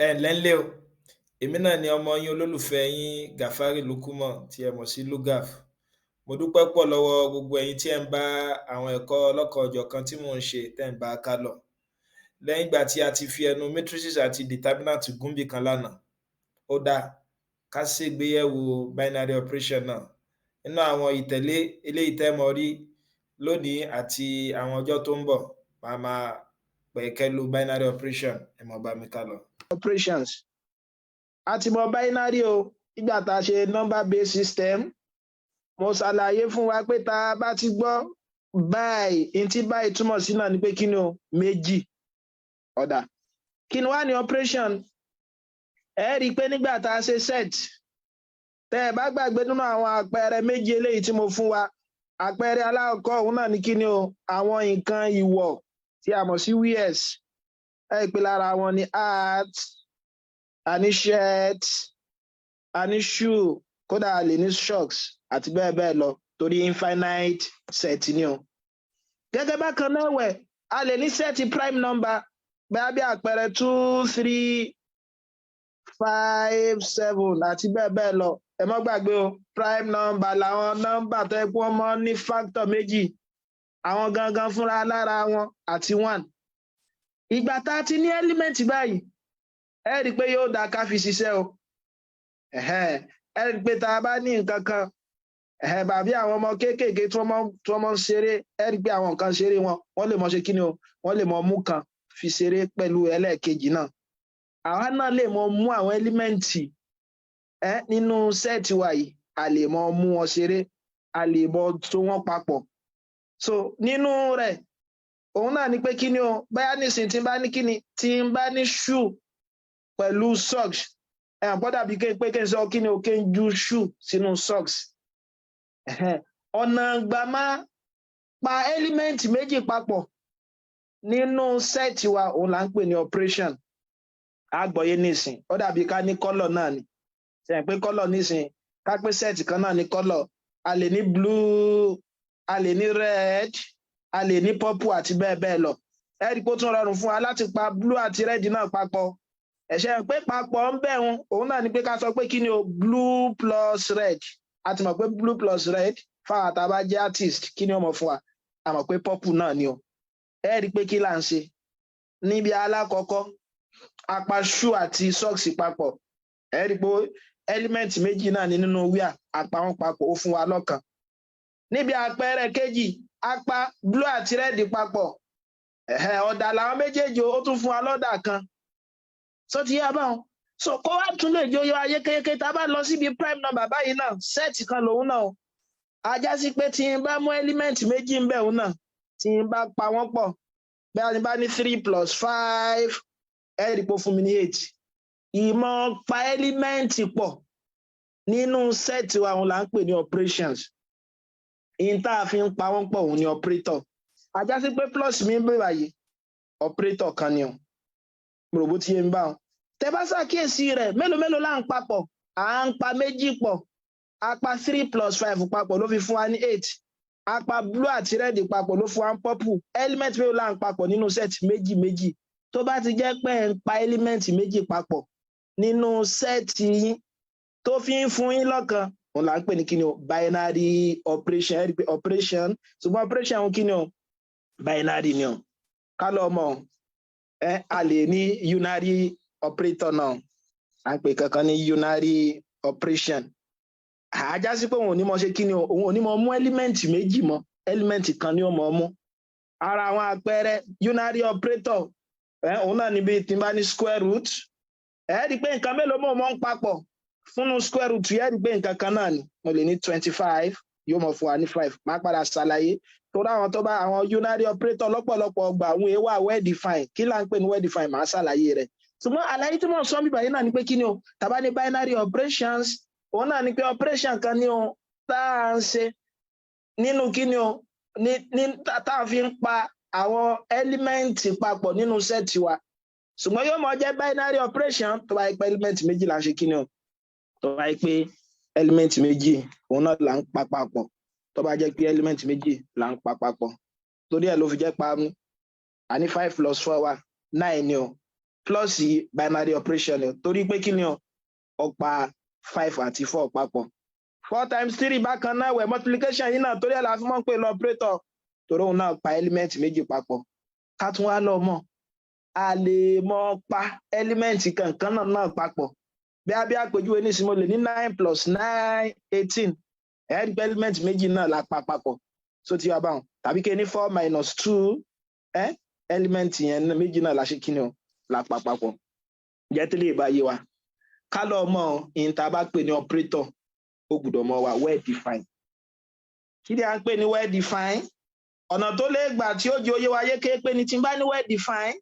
ǹlẹ́ ńlẹ́ o èmi náà ni ọmọ yín olólùfẹ́ yín Gàfárì Lúkúmọ̀ tí ẹ mọ̀ sí Lukgaf. Mo dúpẹ́ pọ̀ lọ́wọ́ gbogbo ẹ̀yin tí ẹ̀ ń bá àwọn ẹ̀kọ́ ọlọ́kan-ò-jọ̀kan tí mò ń ṣe tẹ́ ń bá a ká lọ. Lẹ́yìn ìgbà tí a ti fi ẹnu matrices àti determinant gúnbì kan lánàá, ó dáa ká ṣègbéyẹ̀wò binary operation náà nínú àwọn ìtẹ̀lé eléyìí tẹ́ mọ rí lónìí àti àwọn ọjọ́ tó ń bọ̀. Màá máa pẹ̀kẹ́lu binary operation, ẹ mọ̀ bá mi ká lọ. Operations àti mọ binary o nígbà tá a ṣe number based system. Mo ṣàlàyé fún wa pé tá a bá ti gbọ́ báyìí n tí báyìí túmọ̀ sí náà ni pé kí ni o méjì ọ̀dà kí ni wá ní operation. Ẹ rí i pé nígbà tá a ṣe set tẹ́ ẹ bá gbàgbé nínú àwọn àpẹẹrẹ méjì eléyìí tí mo fún wa, àpẹẹrẹ alákọ̀ọ́kọ́ òun náà ni kí ni o àwọn nǹkan ìwọ̀ tí a mọ̀ sí wears. Ẹ pè lára wọn ní hat, a ní shirt, a ní shoe, kódà a lè ní socks àti bẹ́ẹ̀ bẹ́ẹ̀ lọ torí infinite set ni o. Gẹ́gẹ́ bákan náà wẹ̀ a lè ní set prime number bẹ́ẹ̀ bí àpẹẹrẹ 2, 3, 5, 7 àti bẹ́ẹ̀ bẹ́ẹ̀ lọ. Ẹ má gbàgbé o prime number làwọn nọ́mbà tó yẹ kí wọ́n mọ́ ní factor méjì, àwọn gangan fúnra lára wọn àti 1. Ìgbà tá a ti ní element báyìí ẹ rí i pé yóò dáa ká fi ṣiṣẹ́ o. Ẹ rí i pé tá a bá ní nǹkan kan bàbí àwọn ọmọ kéékèèké tí wọ́n mọ ń ṣeré, ẹ rí i pé àwọn nǹkan ṣeré wọn wọ́n lè mọ ṣe kí ni o wọ́n lè mọ mú kan fi ṣeré pẹ̀lú ẹlẹ́ẹ̀kejì náà. Àwa náà lè mọ mú àwọn ẹ́límẹ́ǹtì nínú sẹ́ẹ̀tì wa yìí, a lè mọ mú wọn ṣeré, a lè mọ tó wọn papọ̀. So nínú rẹ̀ òun náà ni pé kí ni o báyà nísìnyí tí n bá ní kí ni tí n bá ní shoe pẹ̀lú socks gbọ́dọ̀ bí pé kí n sọ kí ni o kí n ju shoe sínú socks. Ọ̀nà ìgbà máa pa ẹ́límẹ́ǹtì méjì papọ̀ nínú sẹ́ẹ̀tì wa òun là ń pè ní operation. Àgbọ̀yé nísìn ó dàbí ká ní kọ́lọ̀ náà ni, ṣe pé kọ́lọ̀ nísìn ká pé sẹ́ẹ̀tì kan náà ní kọ́lọ̀, a lè ní blue, a lè ní red, a lè ní purple àti bẹ́ẹ̀ bẹ́ẹ̀ lọ. Ẹ rí i pé ó tún rọrùn fún wa láti pa blue àti red náà papọ̀. Ẹ̀ṣẹ̀ pé papọ̀ ń bẹ̀ wọn òun náà ni pé ká sọ pé kí ni o blue plus red. A ti mọ̀ pé blue plus red fáwọn àtàbá jẹ́ artist kí ni ó mọ̀ fún wa, a mọ̀ pé purple náà ni o. Ẹ rí i pé kí là ń ṣe níbi alákọ̀ọ́kọ́ apá shoe àti socks papọ̀. Ẹ rí i pé element méjì náà ni nínú wíà, apá wọn papọ̀ ó fún wa lọ́kan. Níbi àpẹẹrẹ kejì apá blue àti red papọ̀, ọ̀dà làwọn méjèèjì ó tún fún wa lọ́dà kan. So ti yá báwọn, so kó wá tún lè jó yọ ayé kéékèèké tá a bá lọ síbi prime number báyìí náà sẹ́ẹ̀tì kan lòun náà o. Ajá sí pé tí n bá mú element méjì ń bẹ̀ òun náà tí n bá pa wọ́n pọ̀ bẹ́ẹ̀ ni bá ní 3 plus 5 ẹ rí i pé ó fún mi ní 8. Ìmọ̀ pa element pọ̀ nínú sẹ́ẹ̀tì wa òun là ń pè ní operations. Ìyẹn tá a fi ń pa wọ́n pọ̀ òun ni operator. Ajá sí pé plus mi ń bẹ̀ báyìí operator kan ni o. Mo rò bó ti yé mi báwọn. Tẹ́ bá ṣàkíyèsí rẹ̀ mélòó là ń papọ̀, à ń pa méjì pọ̀, apá 3 plus 5 papọ̀ ló fi fún wa ní 8. Apá blue àti red papọ̀ ló fún wa ní purple. Element mélòó là ń papọ̀ nínú set méjì. Tó bá ti jẹ́ pé ẹ̀ ń pa element méjì papọ̀ nínú set yín tó fi ń fún yín lọ́kan òun là ń pè ní kí ni o binary operation. Ẹ rí i pé operation ṣùgbọ́n operation òun kí ni o binary ni o. Ká lọ mọ̀ a lè ní unary operator náà, à ń pè kankan ní unary operation. Àjá sí pé òun ò ní mọ ṣe kí ni o, òun ò ní mọ mú element méjì mọ́, element kan ni ó mọ mú. Ara àwọn àpẹẹrẹ unary operator òun náà níbi tí n bá ní square root, ẹ rí i pé nǹkan mélòó mọ̀ ń papọ̀ fúnnú square root yẹ rí i pé nǹkan kan náà ni. Mo lè ní 25 yóò mọ̀ fún wa ní 5. Máa padà ṣàlàyé torí àwọn tó bá àwọn unary operator lọ́pọ̀lọpọ̀ ọgbà àwọn èèwà well defined. Kí là ń pè ní well defined máa ṣàlàyé rẹ̀. Ṣùgbọ́n àlàyé tí mo sọ bíbá yìí náà ni pé kí ni o tàbá ní binary operations òun náà ni pé operation kan ni o tá à ń ṣe nínú kí ni o tá à fi ń pa àwọn element papọ̀ nínú set wa. Ṣùgbọ́n yóò mọ jẹ́ binary operation tó bá yẹ pé element méjì là ń ṣe kí ni o, tó bá yẹ pé element méjì òun náà là ń pa papọ̀, tó bá jẹ́ pé element méjì là ń pa papọ̀. Torí ẹ̀ ló fi jẹ́ pa a ní 5 plus 4 wa 9 ni o. plus binary operation torí pé kí ni ó pa 5 àti 4 papọ̀ 4 times 3 bákan náà wẹ̀ multiplication yìí náà torí ẹ̀ la fi mọ̀ pé lọ operator torí òun náà pa element méjì papọ̀ ká tún wá lọ mọ̀ a lè mọ̀ pa element kankan náà papọ̀ bí àpèjúwe ní mo lè ní 9 plus 9 18 element méjì náà la pa papọ̀ so ti wá báwọn tàbí kí ní 4 minus 2 element yẹn méjì náà la ṣe kí ni o la pa papọ̀ jẹ́ tẹ́lẹ̀ ìbáyé wa ká lọ mọ̀ ìyìn tá a bá pè ní operator ó gbọ́dọ̀ mọ̀ wá well defined kí ni à ń pè ní well defined ọ̀nà tó lè gbà tí ó jẹ́ oyé wa yéké pé ní tí n bá ní well defined